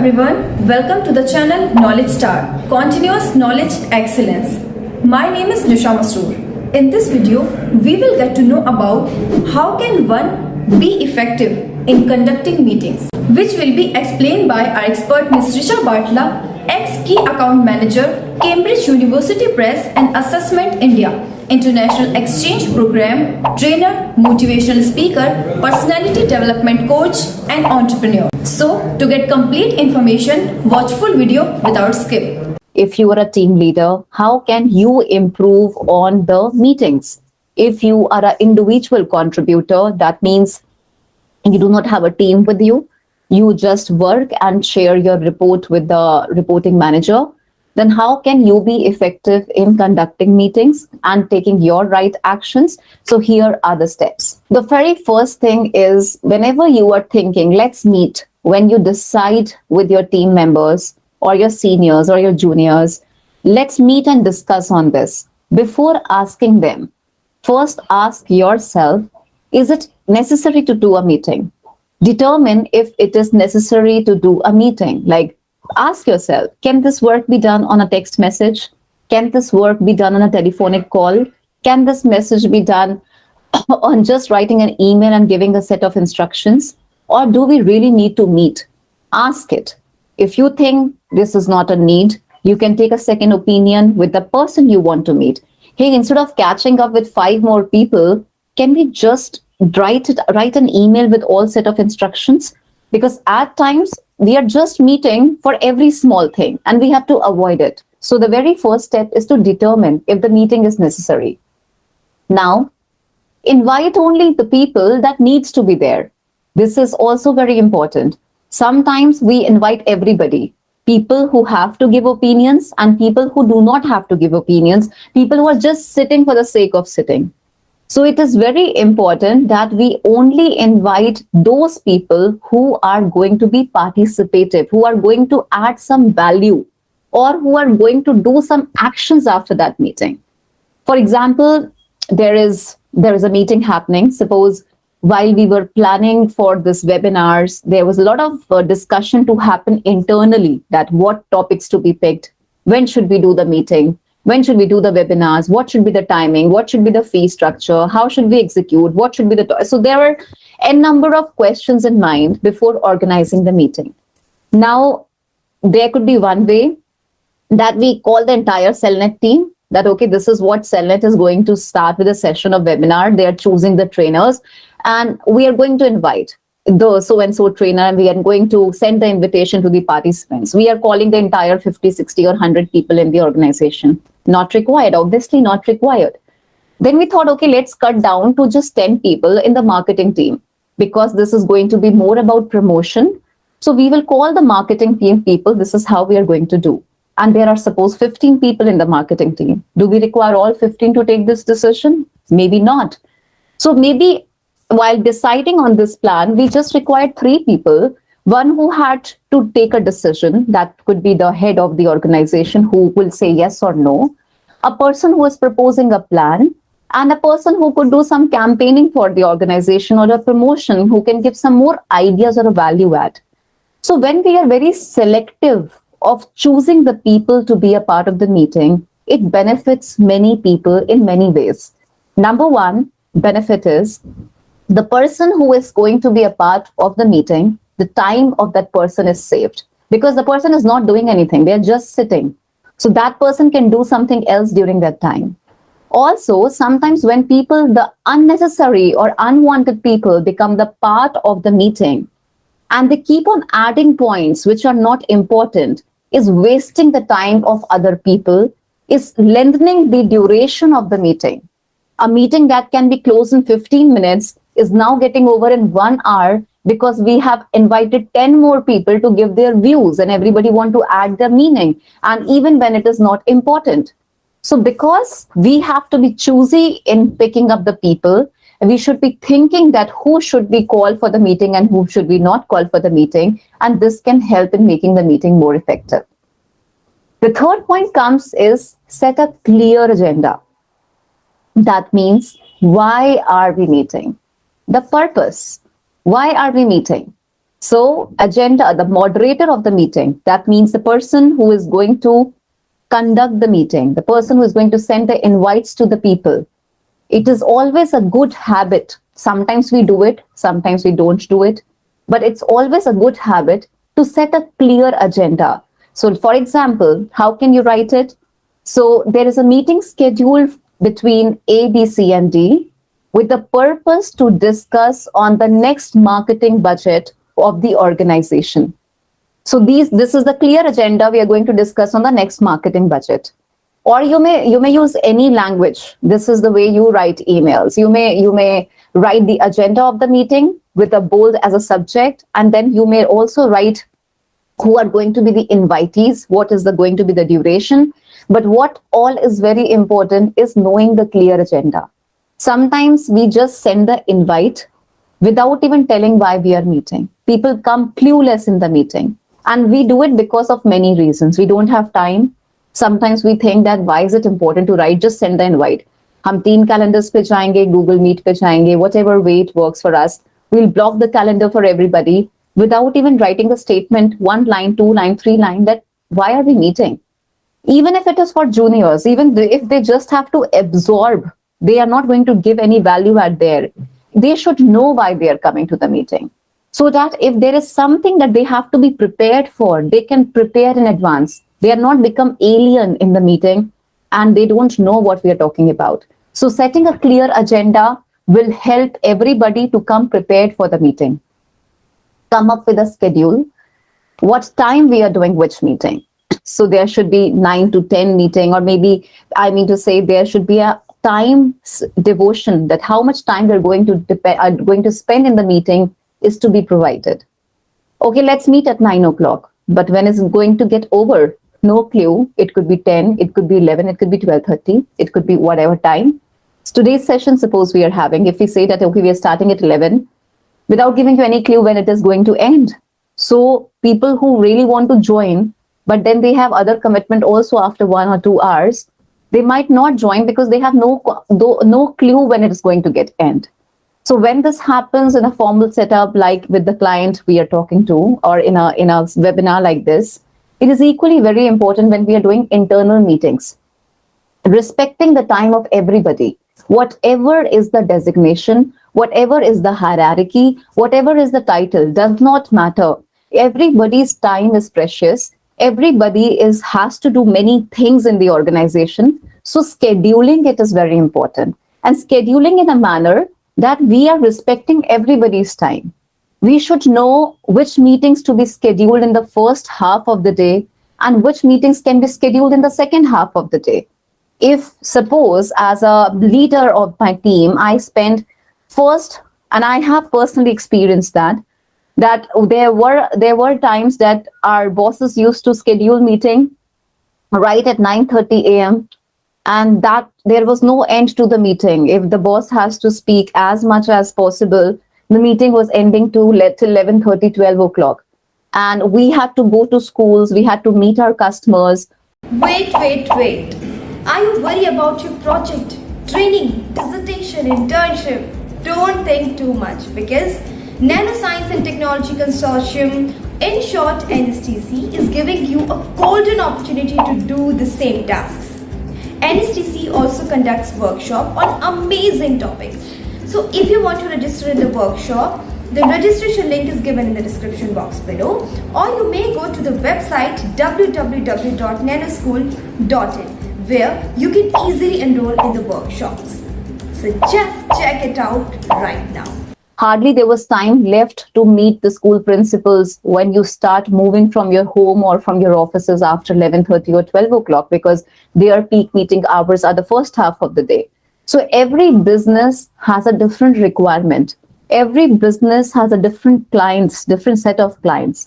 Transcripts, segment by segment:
everyone, welcome to the channel Knowledge Star, Continuous Knowledge Excellence. My name is Richa Bathla. In this video, we will get to know about how can one be effective in conducting meetings, which will be explained by our expert Ms. Richa Bathla, ex-Key Account Manager, Cambridge University Press and Assessment India, International Exchange Program, Trainer, Motivational Speaker, Personality Development Coach and Entrepreneur. So, to get complete information, watch full video without skip. If you are a team leader, how can you improve on the meetings? If you are an individual contributor, that means you do not have a team with you, you just work and share your report with the reporting manager, then how can you be effective in conducting meetings and taking your right actions? So here are the steps. The very first thing is, whenever you are thinking, let's meet, when you decide with your team members or your seniors or your juniors, let's meet and discuss on this. Before asking them, first ask yourself, is it necessary to do a meeting? Determine if it is necessary to do a meeting. Like, ask yourself, can this work be done on a text message? Can this work be done on a telephonic call? Can this message be done on just writing an email and giving a set of instructions? Or do we really need to meet? Ask it. If you think this is not a need, you can take a second opinion with the person you want to meet. Hey, instead of catching up with 5 more people, can we just write an email with all set of instructions? Because at times we are just meeting for every small thing and we have to avoid it. So the very first step is to determine if the meeting is necessary. Now, invite only the people that needs to be there. This is also very important. Sometimes we invite everybody, people who have to give opinions and people who do not have to give opinions, people who are just sitting for the sake of sitting. So it is very important that we only invite those people who are going to be participative, who are going to add some value, or who are going to do some actions after that meeting. For example, there is a meeting happening. Suppose while we were planning for this webinars, there was a lot of discussion to happen internally, that what topics to be picked, when should we do the meeting, when should we do the webinars, what should be the timing, what should be the fee structure, how should we execute, what should be the... So there were a number of questions in mind before organizing the meeting. Now, there could be one way that we call the entire Cellnet team, that, okay, this is what Cellnet is going to start with a session of webinar. They are choosing the trainers and we are going to invite the so-and-so trainer and we are going to send the invitation to the participants. We are calling the entire 50, 60 or 100 people in the organization. Not required, obviously not required. Then we thought, okay, let's cut down to just 10 people in the marketing team because this is going to be more about promotion. So we will call the marketing team people. This is how we are going to do. And there are suppose 15 people in the marketing team. Do we require all 15 to take this decision? Maybe not. So maybe while deciding on this plan, we just required 3 people. One who had to take a decision, that could be the head of the organization who will say yes or no, a person who is proposing a plan, and a person who could do some campaigning for the organization or a promotion, who can give some more ideas or a value add. So when we are very selective of choosing the people to be a part of the meeting, it benefits many people in many ways. Number one benefit is the person who is going to be a part of the meeting, the time of that person is saved because the person is not doing anything. They're just sitting. So that person can do something else during that time. Also, sometimes when people, the unnecessary or unwanted people become the part of the meeting and they keep on adding points which are not important, is wasting the time of other people, is lengthening the duration of the meeting. A meeting that can be closed in 15 minutes is now getting over in 1 hour because we have invited 10 more people to give their views and everybody want to add their meaning, and even when it is not important. So because we have to be choosy in picking up the people, we should be thinking that who should we call for the meeting and who should we not call for the meeting, and this can help in making the meeting more effective. The third point comes is set a clear agenda. That means, why are we meeting? The purpose. Why are we meeting? So, agenda, the moderator of the meeting, that means the person who is going to conduct the meeting, the person who is going to send the invites to the people. It is always a good habit. Sometimes we do it, sometimes we don't do it, but it's always a good habit to set a clear agenda. So, for example, how can you write it? So, there is a meeting scheduled between A, B, C, and D with the purpose to discuss on the next marketing budget of the organization. So this is the clear agenda we are going to discuss on the next marketing budget. Or you may use any language. This is the way you write emails. You may write the agenda of the meeting with a bold as a subject, and then you may also write who are going to be the invitees, what is going to be the duration. But what all is very important is knowing the clear agenda. Sometimes we just send the invite without even telling why we are meeting. People come clueless in the meeting. And we do it because of many reasons. We don't have time. Sometimes we think that why is it important to write? Just send the invite. हम 3 calendars पे जाएंगे, Google Meet पे जाएंगे, whatever way it works for us. We'll block the calendar for everybody without even writing a statement, 1 line, 2 line, 3 line, that why are we meeting? Even if it is for juniors, even if they just have to absorb, they are not going to give any value add there. They should know why they are coming to the meeting. So that if there is something that they have to be prepared for, they can prepare in advance. They are not become alien in the meeting and they don't know what we are talking about. So setting a clear agenda will help everybody to come prepared for the meeting. Come up with a schedule, what time we are doing which meeting. So there should be 9 to 10 meeting, or maybe I mean to say there should be a time devotion, that how much time we're going to spend in the meeting is to be provided. Okay, let's meet at 9 o'clock. But when is it going to get over? No clue. It could be 10, it could be 11, it could be 12:30, it could be whatever time. So today's session, suppose we are having, if we say that, okay, we are starting at 11, without giving you any clue when it is going to end. So people who really want to join, but then they have other commitment also after 1 or 2 hours, they might not join because they have no clue when it is going to get end. So when this happens in a formal setup, like with the client we are talking to, or in a webinar like this, it is equally very important when we are doing internal meetings. Respecting the time of everybody, whatever is the designation, whatever is the hierarchy, whatever is the title, does not matter. Everybody's time is precious. Everybody has to do many things in the organization. So scheduling it is very important. And scheduling in a manner that we are respecting everybody's time. We should know which meetings to be scheduled in the first half of the day and which meetings can be scheduled in the second half of the day. If suppose as a leader of my team, I spend first, and I have personally experienced that there were times that our bosses used to schedule meeting right at 9:30 a.m. and that there was no end to the meeting. If the boss has to speak as much as possible, the meeting was ending till 11:30, 12 o'clock. And we had to go to schools, we had to meet our customers. Wait. Are you worried about your project, training, dissertation, internship? Don't think too much, because Nanoscience and Technology Consortium, in short NSTC, is giving you a golden opportunity to do the same tasks. NSTC also conducts workshops on amazing topics. So if you want to register in the workshop, the registration link is given in the description box below, or you may go to the website www.nanoschool.in, where you can easily enroll in the workshops. So just check it out right now. Hardly there was time left to meet the school principals when you start moving from your home or from your offices after 11:30 or 12 o'clock, because their peak meeting hours are the first half of the day. So every business has a different requirement. Every business has a different set of clients.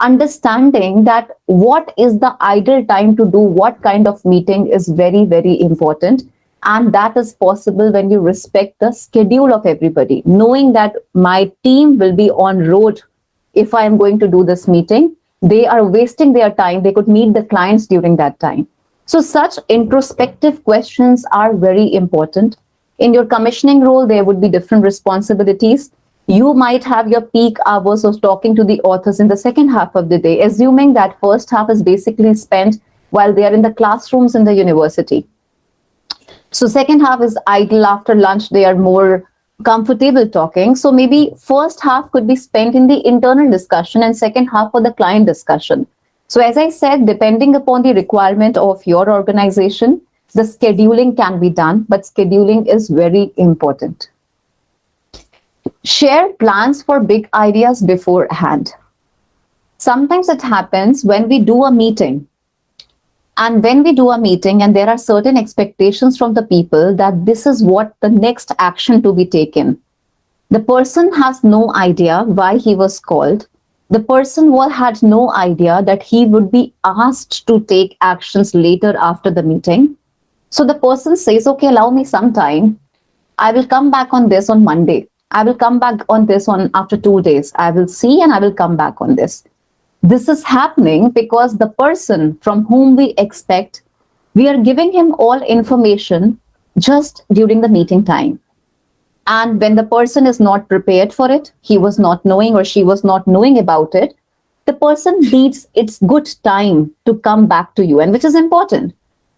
Understanding that what is the ideal time to do what kind of meeting is very, very important. And that is possible when you respect the schedule of everybody, knowing that my team will be on road. If I am going to do this meeting, they are wasting their time. They could meet the clients during that time. So such introspective questions are very important. In your commissioning role, there would be different responsibilities. You might have your peak hours of talking to the authors in the second half of the day, assuming that first half is basically spent while they are in the classrooms in the university. So second half is idle. After lunch, they are more comfortable talking. So maybe first half could be spent in the internal discussion and second half for the client discussion. So as I said, depending upon the requirement of your organization, the scheduling can be done, but scheduling is very important. Share plans for big ideas beforehand. Sometimes it happens when we do a meeting, and when we do a meeting and there are certain expectations from the people that this is what the next action to be taken. The person has no idea why he was called. The person had no idea that he would be asked to take actions later after the meeting. So the person says, okay, allow me some time. I will come back on this on Monday. I will come back on this on after 2 days. I will see and I will come back on this. This is happening because the person from whom we expect, we are giving him all information just during the meeting time. And when the person is not prepared for it, he was not knowing or she was not knowing about it, the person needs its good time to come back to you, and which is important.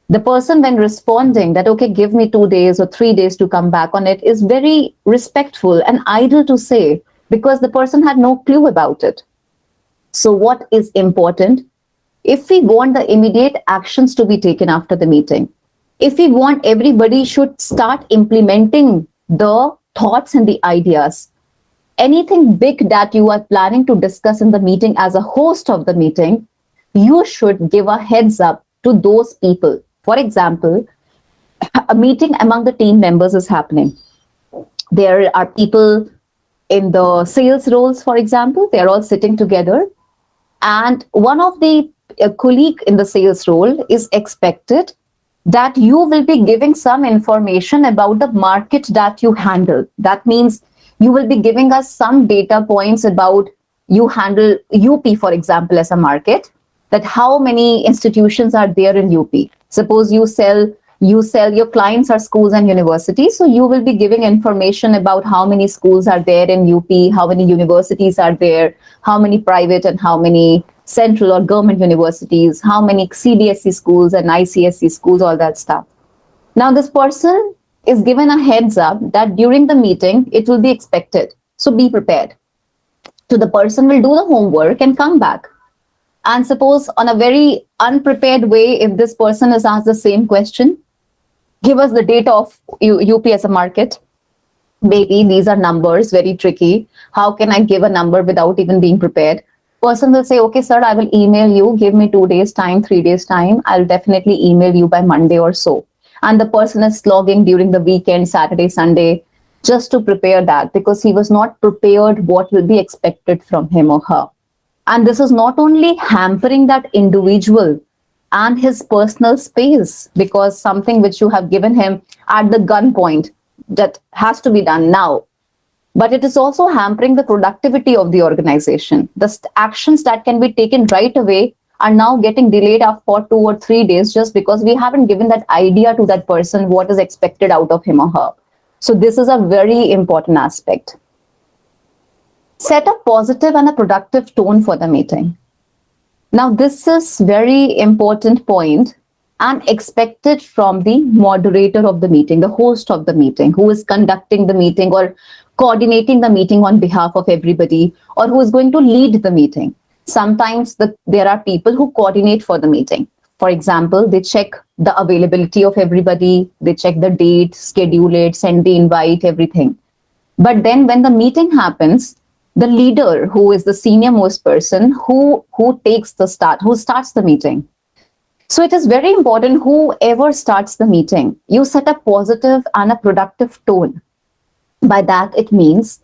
The person when responding that, okay, give me 2 days or 3 days to come back on it is very respectful and idle to say because the person had no clue about it. So what is important? If we want the immediate actions to be taken after the meeting, if we want everybody should start implementing the thoughts and the ideas, anything big that you are planning to discuss in the meeting as a host of the meeting, you should give a heads up to those people. For example, a meeting among the team members is happening. There are people in the sales roles, for example, they're all sitting together. And one of the colleague in the sales role is expected that you will be giving some information about the market that you handle. That means you will be giving us some data points about you handle UP, for example, as a market, that how many institutions are there in UP. Suppose you sell your clients are schools and universities. So you will be giving information about how many schools are there in UP, how many universities are there, how many private and how many central or government universities, how many CBSE schools and ICSE schools, all that stuff. Now this person is given a heads up that during the meeting, it will be expected. So be prepared. So the person will do the homework and come back. And suppose on a very unprepared way, if this person is asked the same question, give us the data of UP as a market. Maybe these are numbers, very tricky. How can I give a number without even being prepared? Person will say, okay, sir, I will email you. Give me 2 days time, 3 days time. I'll definitely email you by Monday or so. And the person is slogging during the weekend, Saturday, Sunday, just to prepare that because he was not prepared what will be expected from him or her. And this is not only hampering that individual and his personal space because something which you have given him at the gunpoint that has to be done now, but it is also hampering the productivity of the organization. The actions that can be taken right away are now getting delayed for 2 or 3 days just because we haven't given that idea to that person what is expected out of him or her. So this is a very important aspect. Set a positive and a productive tone for the meeting. Now, this is very important point and expected from the moderator of the meeting, the host of the meeting, who is conducting the meeting or coordinating the meeting on behalf of everybody, or who is going to lead the meeting. Sometimes there are people who coordinate for the meeting. For example, they check the availability of everybody, they check the date, schedule it, send the invite, everything. But then when the meeting happens, the leader, who is the senior most person, who starts the meeting. So it is very important, whoever starts the meeting, you set a positive and a productive tone. By that, it means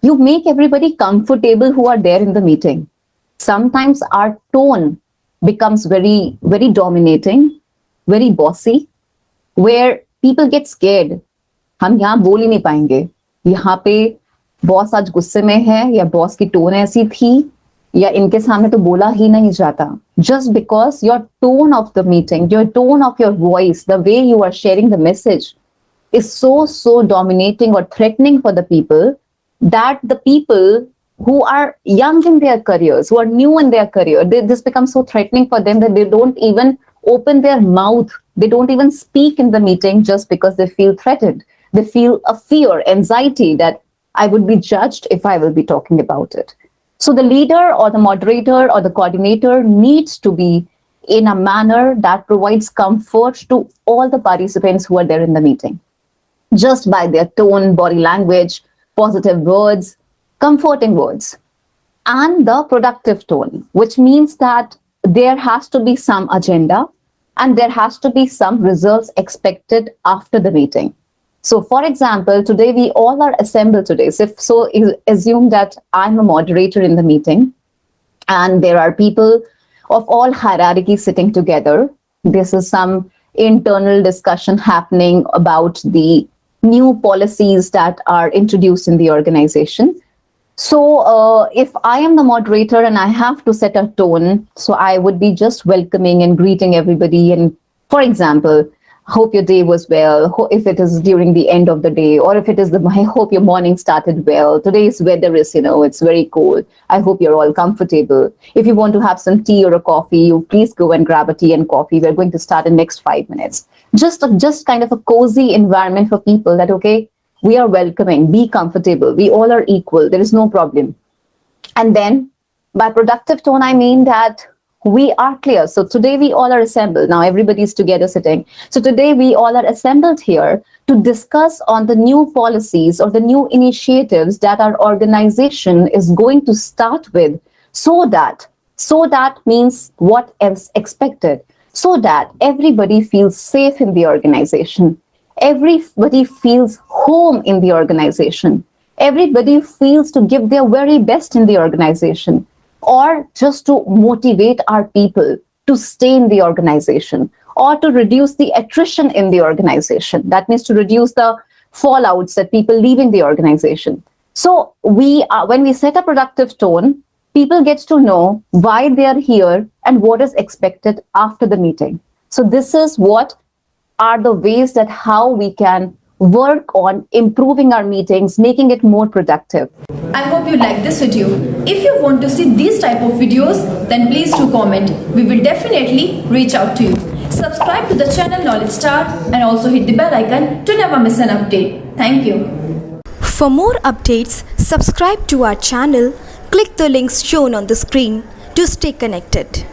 you make everybody comfortable who are there in the meeting. Sometimes our tone becomes very, very dominating, very bossy, where people get scared. हम यहाँ बोल ही नहीं पाएंगे. यहाँ पे boss आज गुस्से में है या बॉस की टोन ऐसी थी या इनके सामने तो बोला ही नहीं जाता. Just because your tone of the meeting, your tone of your voice, the way you are sharing the message is so dominating or threatening for the people that the people who are young in their careers, who are new in their career, this becomes so threatening for them that they don't even open their mouth. They don't even speak in the meeting just because they feel threatened. They feel a fear, anxiety that I would be judged if I will be talking about it. So the leader or the moderator or the coordinator needs to be in a manner that provides comfort to all the participants who are there in the meeting, just by their tone, body language, positive words, comforting words, and the productive tone, which means that there has to be some agenda and there has to be some results expected after the meeting. So, for example, today we all are assembled today. So assume that I'm a moderator in the meeting and there are people of all hierarchies sitting together. This is some internal discussion happening about the new policies that are introduced in the organization. So if I am the moderator and I have to set a tone, so I would be just welcoming and greeting everybody. And for example, hope your day was well. If it is during the end of the day, or if it is I hope your morning started well. Today's weather is, it's very cold. I hope you're all comfortable. If you want to have some tea or a coffee, you please go and grab a tea and coffee. We're going to start in next 5 minutes. Just kind of a cozy environment for people that, okay, we are welcoming, be comfortable. We all are equal. There is no problem. And then by productive tone, I mean that we are clear. So today we all are assembled. Now everybody's together sitting. So today we all are assembled here to discuss on the new policies or the new initiatives that our organization is going to start with, so that means what else expected, so that everybody feels safe in the organization. Everybody feels home in the organization. Everybody feels to give their very best in the organization, or just to motivate our people to stay in the organization, or to reduce the attrition in the organization. That means to reduce the fallouts that people leaving the organization. So when we set a productive tone, people get to know why they are here and what is expected after the meeting. So this is what are the ways that how we can work on improving our meetings, making it more productive. I hope you like this video. If you want to see these type of videos, then please do comment. We will definitely reach out to you. Subscribe to the channel Knowledge Star and also hit the bell icon to never miss an update. Thank you. For more updates, subscribe to our channel, click the links shown on the screen to stay connected.